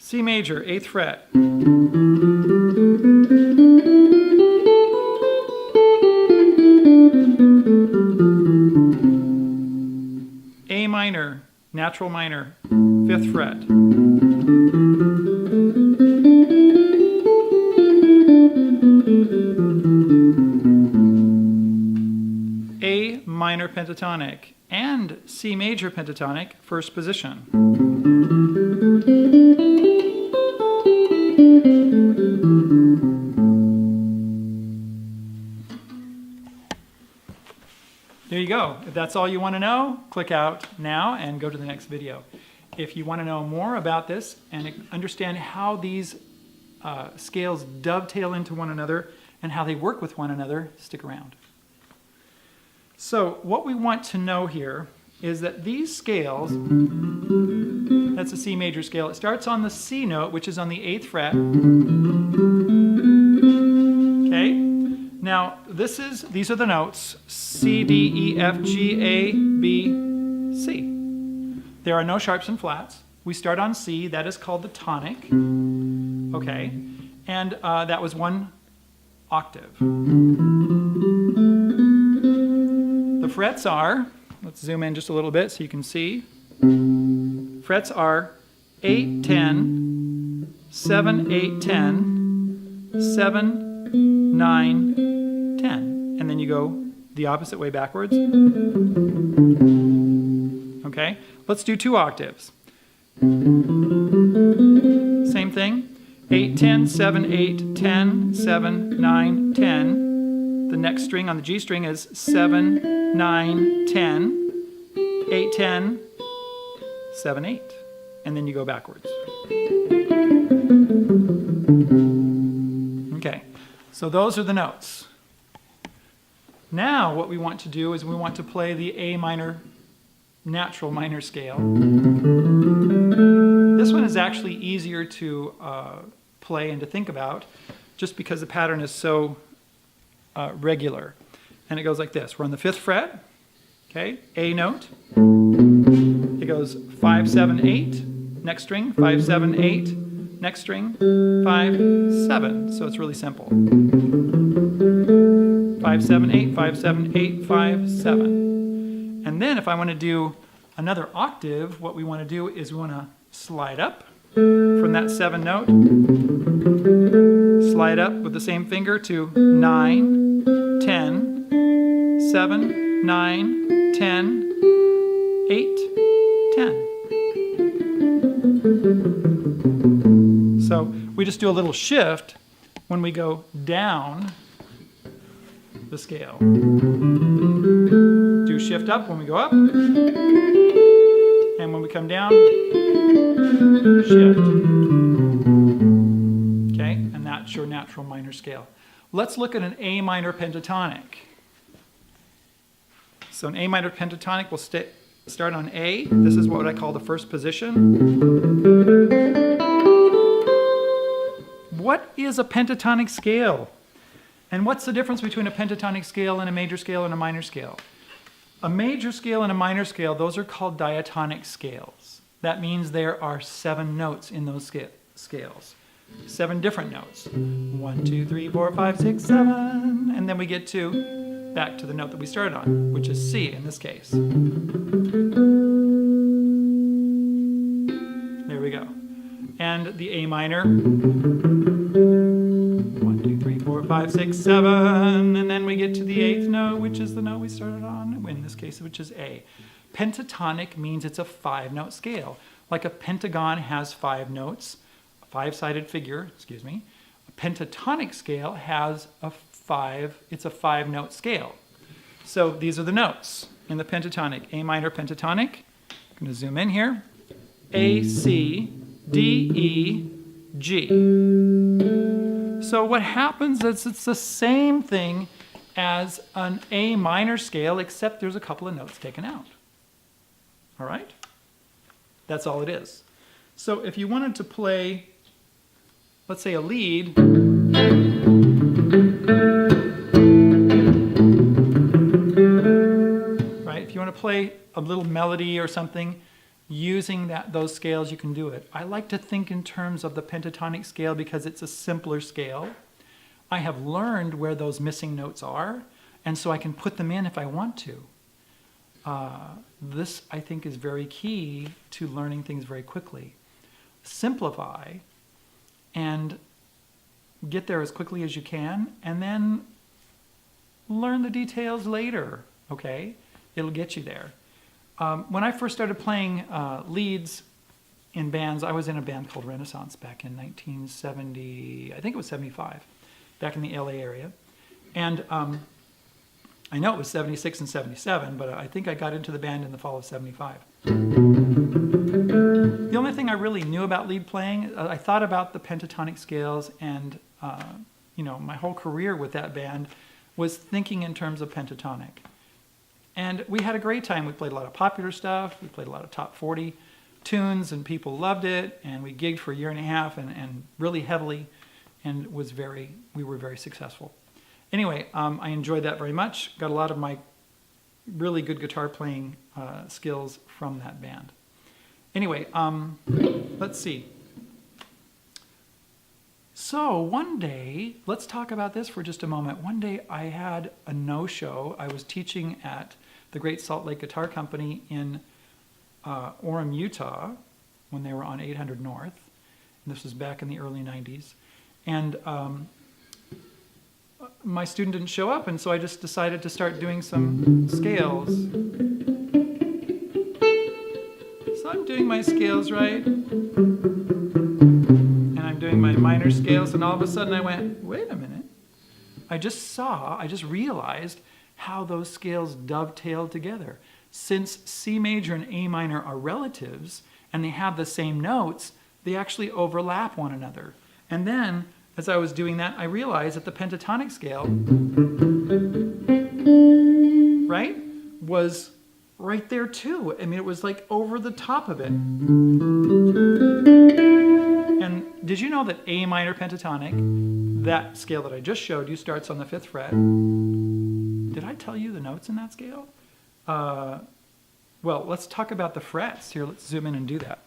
C major, 8th fret. A minor, natural minor, 5th fret. A minor pentatonic and C major pentatonic, 1st position. There you go. If that's all you want to know, click out now and go to the next video. If you want to know more about this and understand how these scales dovetail into one another and how they work with one another, stick around. So what we want to know here is that these scales, that's a C major scale, it starts on the C note, which is on the 8th fret. Okay? Now, these are the notes, C, D, E, F, G, A, B, C. There are no sharps and flats. We start on C, that is called the tonic. Okay? And that was 1 octave. The frets are, let's zoom in just a little bit so you can see. Frets are 8, 10, 7, 8, 10, 7, 9, 10. And then you go the opposite way backwards. Okay, let's do 2 octaves. Same thing. 8, 10, 7, 8, 10, 7, 9, 10. The next string on the G string is 7, 9, 10, 8, 10, 7, 8. And then you go backwards. Okay, so those are the notes. Now what we want to do is we want to play the A minor natural minor scale. This one is actually easier to play and to think about just because the pattern is so regular. And it goes like this. We're on the 5th fret, okay, A note. It goes 5, 7, 8, next string, 5, 7, 8, next string, 5, 7. So it's really simple. 5, 7, 8, 5, 7, 8, 5, 7. And then if I want to do another octave, what we want to do is we want to slide up from that 7 note, slide up with the same finger to 9, 10, 7, 9, 10, 8, 10. So we just do a little shift when we go down the scale. Do shift up when we go up, and when we come down, shift. Okay, and that's your natural minor scale. Let's look at an A minor pentatonic. So an A minor pentatonic will start on A. This is what I call the 1st position. What is a pentatonic scale? And what's the difference between a pentatonic scale and a major scale and a minor scale? A major scale and a minor scale, those are called diatonic scales. That means there are 7 notes in those scales. 7 different notes. 1, 2, 3, 4, 5, 6, 7. And then we get back to the note that we started on, which is C in this case. There we go. And the A minor. 1, 2, 3, 4, 5, 6, 7. And then we get to the 8th note, which is the note we started on, in this case, which is A. Pentatonic means it's a 5-note scale. Like a pentagon has 5 notes, a 5-sided figure, excuse me. A pentatonic scale has it's a 5-note scale. So these are the notes in the pentatonic. A minor pentatonic, I'm going to zoom in here. A, C, D, E, G. So what happens is it's the same thing as an A minor scale, except there's a couple of notes taken out. All right? That's all it is. So if you wanted to play, let's say, a lead, right? If you want to play a little melody or something, using those scales, you can do it. I like to think in terms of the pentatonic scale because it's a simpler scale. I have learned where those missing notes are, and so I can put them in if I want to. This, I think, is very key to learning things very quickly. Simplify and get there as quickly as you can, and then learn the details later, okay? It'll get you there. When I first started playing leads in bands, I was in a band called Renaissance back in 1970, I think it was 75, back in the LA area. And I know it was 76 and 77, but I think I got into the band in the fall of 75. The only thing I really knew about lead playing, I thought about the pentatonic scales, and you know, my whole career with that band was thinking in terms of pentatonic. And we had a great time. We played a lot of popular stuff. We played a lot of top 40 tunes, and people loved it. And we gigged for a year and a half and really heavily, and we were very successful. Anyway, I enjoyed that very much. Got a lot of my really good guitar playing skills from that band. Anyway, let's see. So one day, let's talk about this for just a moment. One day I had a no-show. I was teaching at the Great Salt Lake Guitar Company in Orem, Utah, when they were on 800 North. And this was back in the early 90s. And my student didn't show up, and so I just decided to start doing some scales. So I'm doing my scales right, and I'm doing my minor scales, and all of a sudden I went, wait a minute. I just realized how those scales dovetailed together. Since C major and A minor are relatives, and they have the same notes, they actually overlap one another. And then, as I was doing that, I realized that the pentatonic scale, right, was right there too. I mean, it was like over the top of it. And did you know that A minor pentatonic, that scale that I just showed you, starts on the 5th fret? Did I tell you the notes in that scale? Well, let's talk about the frets. Here, let's zoom in and do that.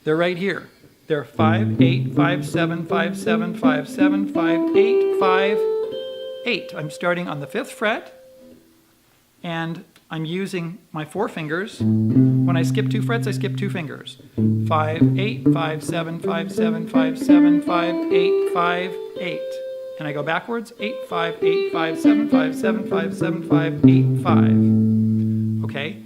They're right here. They're 5, 8, 5, 7, 5, 7, 5, 7, 5, 8, 5, 8. I'm starting on the 5th fret, and I'm using my 4 fingers. When I skip 2 frets, I skip 2 fingers. 5, 8, 5, 7, 5, 7, 5, 7, 5, 8, 5, 8. And I go backwards, 8, 5, 8, 5, 7, 5, 7, 5, 7, 5, 8, 5. Okay?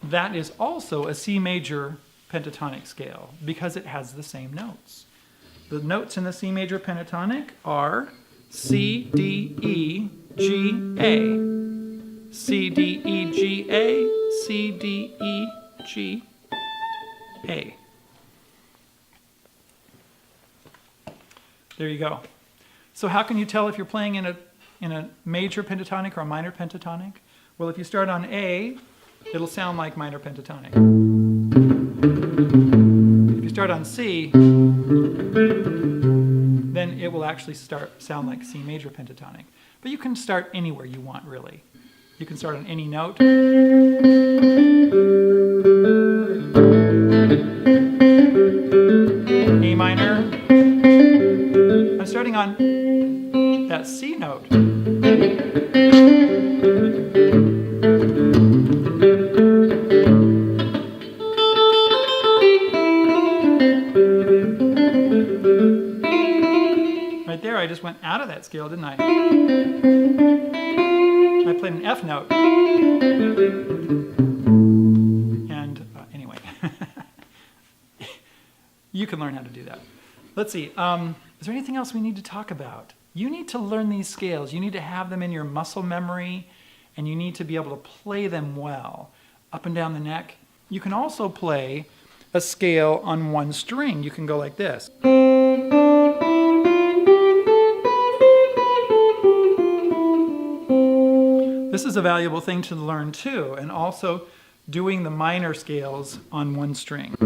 That is also a C major pentatonic scale because it has the same notes. The notes in the C major pentatonic are C, D, E, G, A. C, D, E, G, A. C, D, E, G, A. There you go. So how can you tell if you're playing in a major pentatonic or a minor pentatonic? Well, if you start on A, it'll sound like minor pentatonic. If you start on C, then it will actually sound like C major pentatonic. But you can start anywhere you want, really. You can start on any note. A minor. I'm starting on that C note. Right there, I just went out of that scale, didn't I? I played an F note. And anyway, you can learn how to do that. Let's see, is there anything else we need to talk about? You need to learn these scales. You need to have them in your muscle memory, and you need to be able to play them well, up and down the neck. You can also play a scale on one string. You can go like this. This is a valuable thing to learn too, and also doing the minor scales on one string.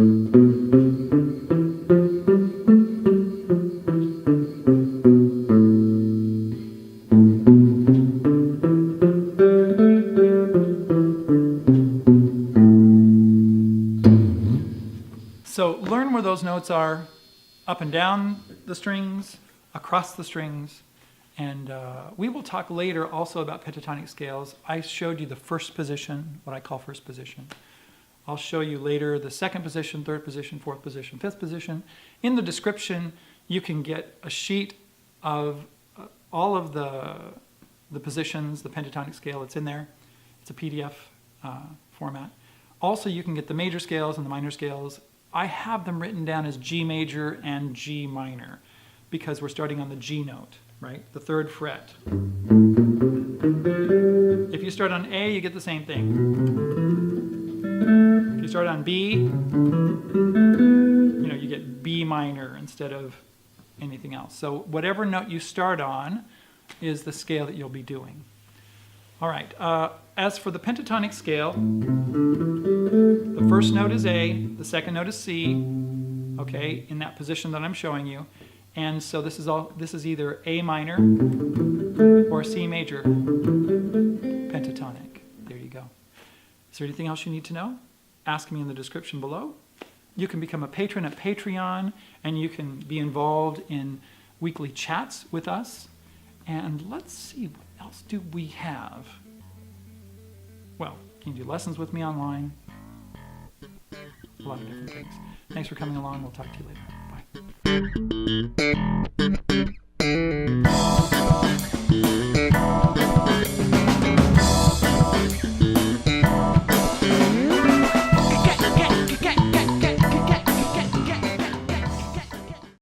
So learn where those notes are, up and down the strings, across the strings, and we will talk later also about pentatonic scales. I showed you the first position, what I call first position. I'll show you later the second position, third position, fourth position, fifth position. In the description, you can get a sheet of all of the positions, the pentatonic scale. It's in there. It's a PDF format. Also, you can get the major scales and the minor scales. I have them written down as G major and G minor because we're starting on the G note, right? The 3rd fret. If you start on A, you get the same thing. If you start on B, you get B minor instead of anything else. So whatever note you start on is the scale that you'll be doing. All right, as for the pentatonic scale, the first note is A, the second note is C, okay, in that position that I'm showing you. And so this is either A minor or C major pentatonic. There you go. Is there anything else you need to know? Ask me in the description below. You can become a patron at Patreon, and you can be involved in weekly chats with us. And let's see, what else do we have? Well, you can do lessons with me online. A lot of different things. Thanks for coming along. We'll talk to you later. Bye.